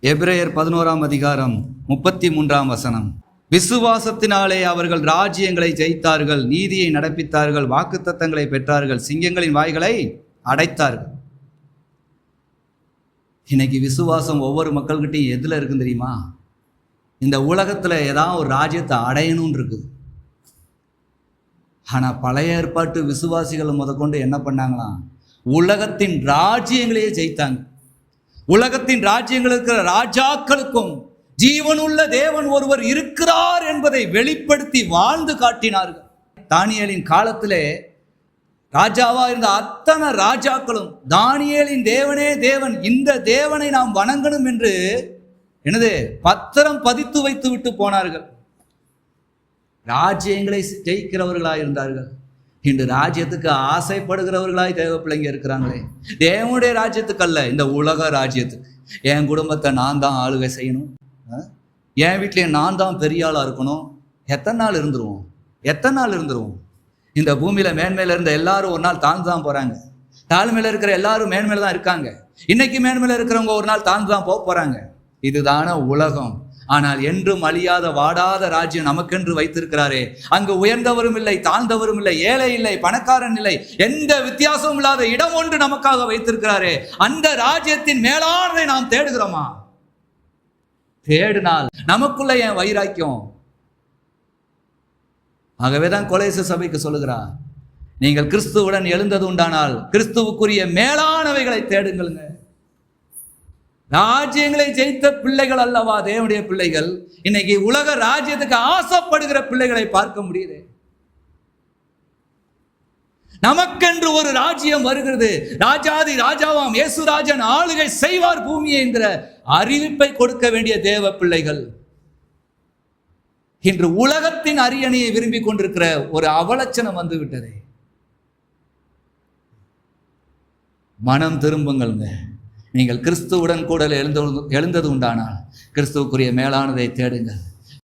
எபிரேயர் 11ஆம் அதிகாரம் 33ஆம் வசனம். விசுவாசத்தினாலே அவர்கள் ராஜ்யங்களை ஜெயித்தார்கள், நீதியை நடப்பித்தார்கள், வாக்குத்தத்தங்களை பெற்றார்கள், சிங்கங்களின் வாய்களை அடைத்தார்கள். இன்னைக்கு விசுவாசம் ஒவ்வொரு மக்கள்கிட்டையும் எதில் இருக்குன்னு தெரியுமா? இந்த உலகத்தில் ஏதாவது ஒரு ராஜ்யத்தை அடையணும்னு இருக்குது. ஆனால் பழைய ஏற்பாட்டு விசுவாசிகளை முதற்கொண்டு என்ன பண்ணாங்களாம்? உலகத்தின் ராஜ்யங்களையே ஜெயித்தாங்க. உலகத்தின் ராஜ்யங்கள் இருக்கிற ராஜாக்களுக்கும் ஜீவனுள்ள தேவன் ஒருவர் இருக்கிறார் என்பதை வெளிப்படுத்தி வாழ்ந்து காட்டினார்கள். தானியேலின் காலத்திலே ராஜாவா இருந்த அத்தனை ராஜாக்களும் தானியேலின் தேவனே தேவன், இந்த தேவனை நாம் வணங்கணும் என்று பத்திரம் பதித்து வைத்து விட்டு போனார்கள். ராஜ்யங்களை ஜெயிக்கிறவர்களாக இருந்தார்கள். இன்று ராஜ்யத்துக்கு ஆசைப்படுகிறவர்களாய் தேவ பிள்ளைங்க இருக்கிறாங்களே. தேவனுடைய ராஜ்யத்துக்கு அல்ல, இந்த உலக ராஜ்யத்துக்கு. என் குடும்பத்தை நான் தான் ஆளுகை செய்யணும், என் வீட்டிலே நான் தான் பெரிய ஆளாக இருக்கணும். எத்தனை நாள் இருந்துருவோம்? இந்த பூமியில் மேன்மையில் இருந்த எல்லாரும் ஒரு நாள் தாழ்ந்து தான் போகிறாங்க. தாழ்மையில் இருக்கிற எல்லாரும் மேன்மையில தான் இருக்காங்க. இன்னைக்கு மேன்மையில் இருக்கிறவங்க ஒரு நாள் தாழ்ந்து தான் போகிறாங்க. இதுதான உலகம். ஆனால் என்றும் அழியாத வாடாத ராஜ்யம் நமக்கென்று வைத்திருக்கிறாரே. அங்கு உயர்ந்தவரும் இல்லை, தாழ்ந்தவரும் இல்லை, ஏழை இல்லை, பணக்காரன் இல்லை, எந்த வித்தியாசமும் இல்லாத இடம் ஒன்று நமக்காக வைத்திருக்கிறாரே. அந்த ராஜ்யத்தின் மேலானதை நாம் தேடுகிறோமா? தேடினால் நமக்குள்ள என் வைராக்கியம். ஆகவேதான் கொலேசு சபைக்கு சொல்லுகிறார், நீங்கள் கிறிஸ்துவுடன் எழுந்தது உண்டானால் கிறிஸ்துவுக்குரிய மேலானவைகளை தேடுங்களுங்க. ராஜ்யங்களை ஜெயித்த பிள்ளைகள் அல்லவா தேவனுடைய பிள்ளைகள். இன்னைக்கு உலக ராஜ்யத்துக்கு ஆசைப்படுகிற பிள்ளைகளை பார்க்க முடியுது. நமக்கென்று ஒரு ராஜ்யம் வருகிறது, ராஜாதி ராஜாவாம் இயேசுராஜன் ஆளுகை செய்வார் பூமியை என்கிற அறிவிப்பை கொடுக்க வேண்டிய தேவ பிள்ளைகள் இன்று உலகத்தின் அரியணையை விரும்பி கொண்டிருக்கிற ஒரு அவலட்சணம் வந்து விட்டதே. மனம் திரும்புங்கள்ங்க. நீங்கள் கிறிஸ்துவுடன் கூட எழுந்தது உண்டானால் கிறிஸ்துவுக்குரிய மேலானதை தேடுங்கள்.